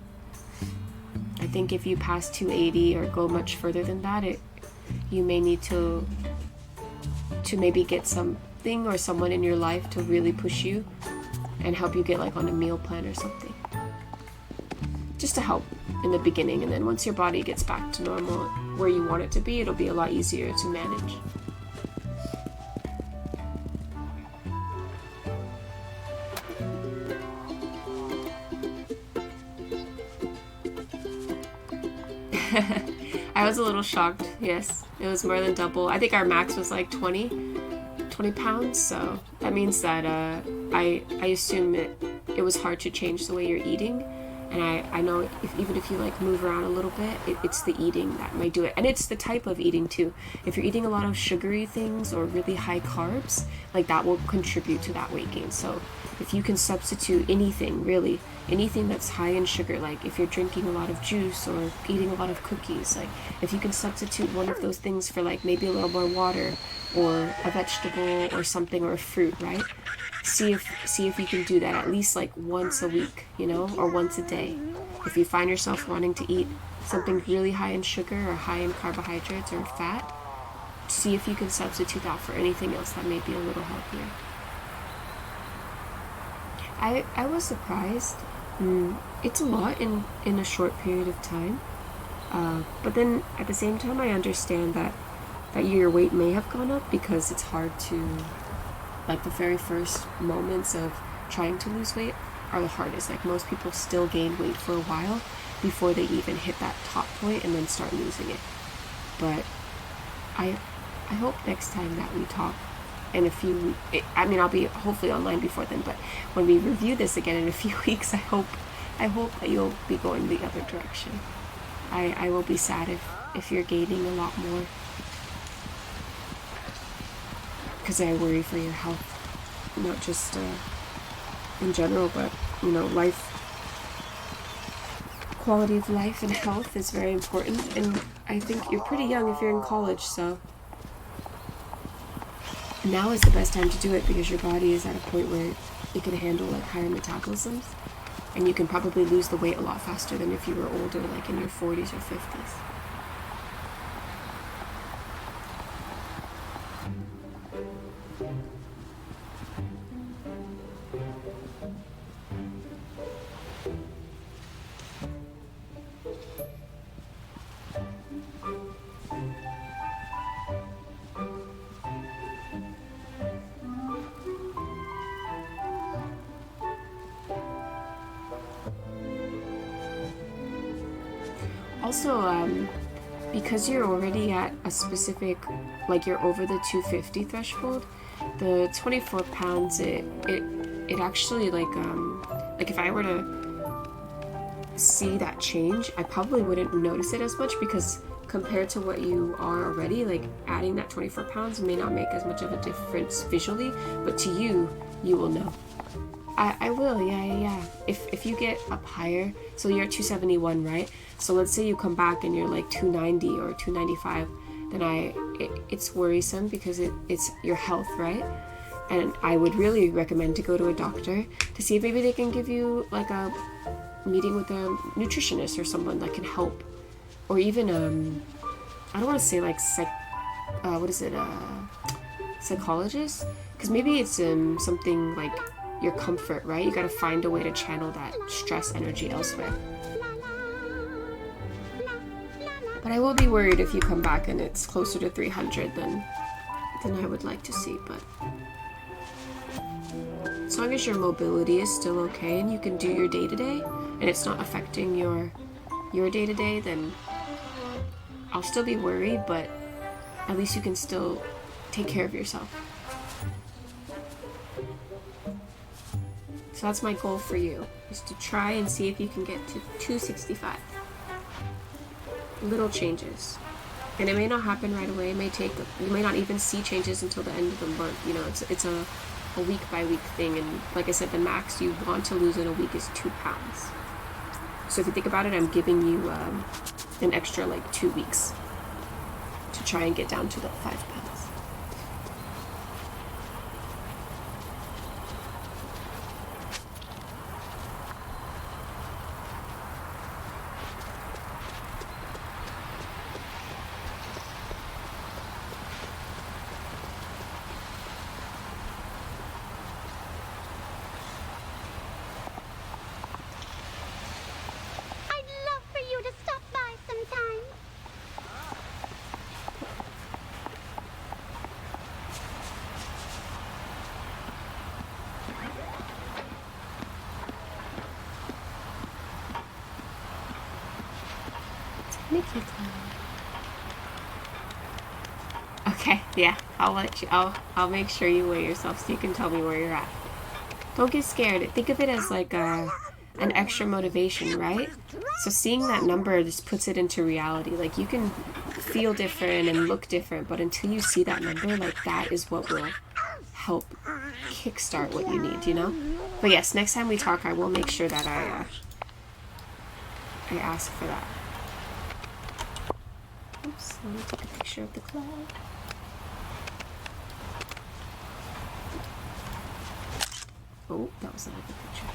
I think if you pass 280 or go much further than that, you may need to maybe get something or someone in your life to really push you and help you get like on a meal plan or something. Just to help in the beginning, and then once your body gets back to normal where you want it to be, it'll be a lot easier to manage. I was a little shocked. Yes, it was more than double. I think our max was like 20 pounds, so that means that I assume it was hard to change the way you're eating. And I know even if you like move around a little bit, it's the eating that might do it. And it's the type of eating too. If you're eating a lot of sugary things or really high carbs, like that will contribute to that weight gain. So if you can substitute anything, really, anything that's high in sugar, like if you're drinking a lot of juice or eating a lot of cookies, like if you can substitute one of those things for like maybe a little more water or a vegetable or something or a fruit, right? See if you can do that at least like once a week, you know, or once a day. If you find yourself wanting to eat something really high in sugar or high in carbohydrates or fat, see if you can substitute that for anything else that may be a little healthier. I was surprised. It's a lot in a short period of time. But then at the same time, I understand that your weight may have gone up because it's hard to, like the very first moments of trying to lose weight are the hardest. Like most people still gain weight for a while before they even hit that top point and then start losing it. But I hope next time that we talk in a few, I'll be hopefully online before then, but when we review this again in a few weeks, I hope that you'll be going the other direction. I will be sad if you're gaining a lot more, because I worry for your health, not just in general, but you know, quality of life and health is very important. And I think you're pretty young if you're in college, so now is the best time to do it because your body is at a point where it can handle like higher metabolisms, and you can probably lose the weight a lot faster than if you were older, like in your 40s or 50s. Also, because you're already at a specific, like you're over the 250 threshold, the 24 pounds, it actually like if I were to see that change, I probably wouldn't notice it as much because compared to what you are already, like adding that 24 pounds may not make as much of a difference visually, but to you, you will know. I will, yeah. If you get up higher, so you're at 271, right? So let's say you come back and you're like 290 or 295, then it's worrisome because it's your health, right? And I would really recommend to go to a doctor to see if maybe they can give you like a meeting with a nutritionist or someone that can help, or even I don't want to say like psychologist, because maybe it's something like your comfort, right? You gotta find a way to channel that stress energy elsewhere. But I will be worried if you come back and it's closer to 300 than I would like to see. But as long as your mobility is still okay and you can do your day-to-day and it's not affecting your day-to-day, then I'll still be worried, but at least you can still take care of yourself. So that's my goal for you, is to try and see if you can get to 265. Little changes. And it may not happen right away. It may take, you may not even see changes until the end of the month. You know, it's a week by week thing. And like I said, the max you want to lose in a week is 2 pounds. So if you think about it, I'm giving you an extra like 2 weeks to try and get down to the 5 pounds. Okay, yeah, I'll make sure you weigh yourself so you can tell me where you're at. Don't get scared. Think of it as like an extra motivation, right? So seeing that number just puts it into reality. Like, you can feel different and look different, but until you see that number, like, that is what will help kickstart what you need, you know? But yes, next time we talk, I will make sure that I ask for that. Oops, let me take a picture of the cloud. Oh, that was another picture.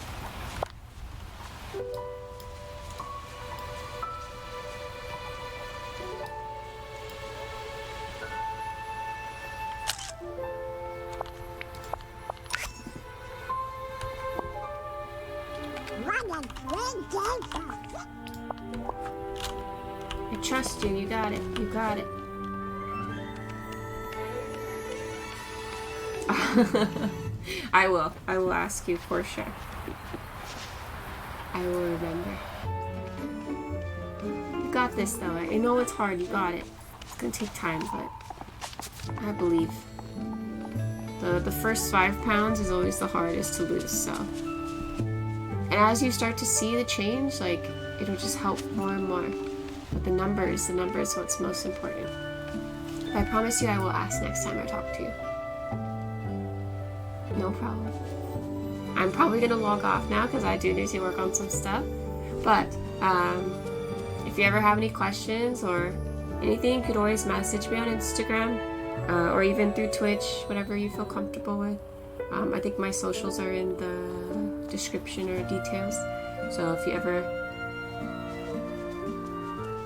I trust you. You got it. You got it. I will. I will ask you for sure. I will remember. You got this, though. I know it's hard. You got it. It's gonna take time, but I believe. The first 5 pounds is always the hardest to lose, so. And as you start to see the change, like, it'll just help more and more. But the numbers what's most important. But I promise you I will ask next time I talk to you. No problem. I'm probably gonna log off now because I do need to work on some stuff. But if you ever have any questions or anything, you could always message me on Instagram or even through Twitch, whatever you feel comfortable with. I think my socials are in the description or details. So if you ever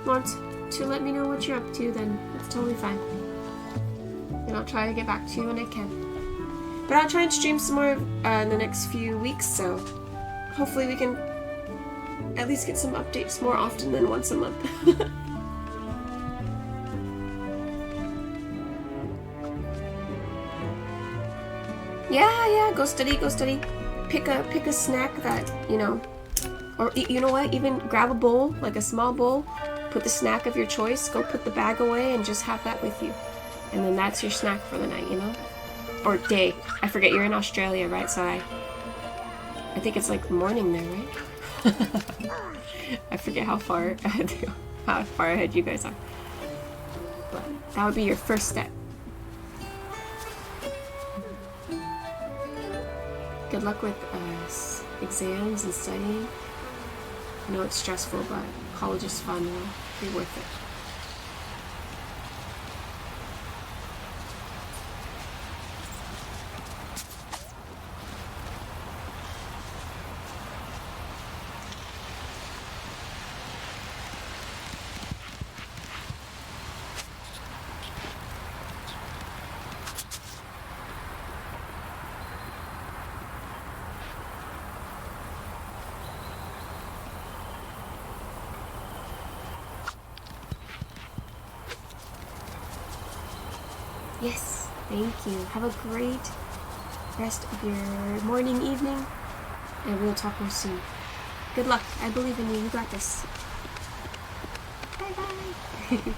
want to let me know what you're up to, then it's totally fine. And I'll try to get back to you when I can. But I'll try and stream some more in the next few weeks, so hopefully we can at least get some updates more often than once a month. Yeah, go study. Pick a snack that, you know, or you know what, even grab a bowl, like a small bowl, put the snack of your choice, go put the bag away and just have that with you. And then that's your snack for the night, you know? Or day. I forget, you're in Australia, right? So I think it's like morning there, right? I forget how far ahead you guys are. But that would be your first step. good luck with exams and studying. I know it's stressful, but college is fun. It'll be worth it. Yes, thank you. Have a great rest of your morning, evening, and we'll talk more soon. Good luck. I believe in you. You got this. Bye-bye.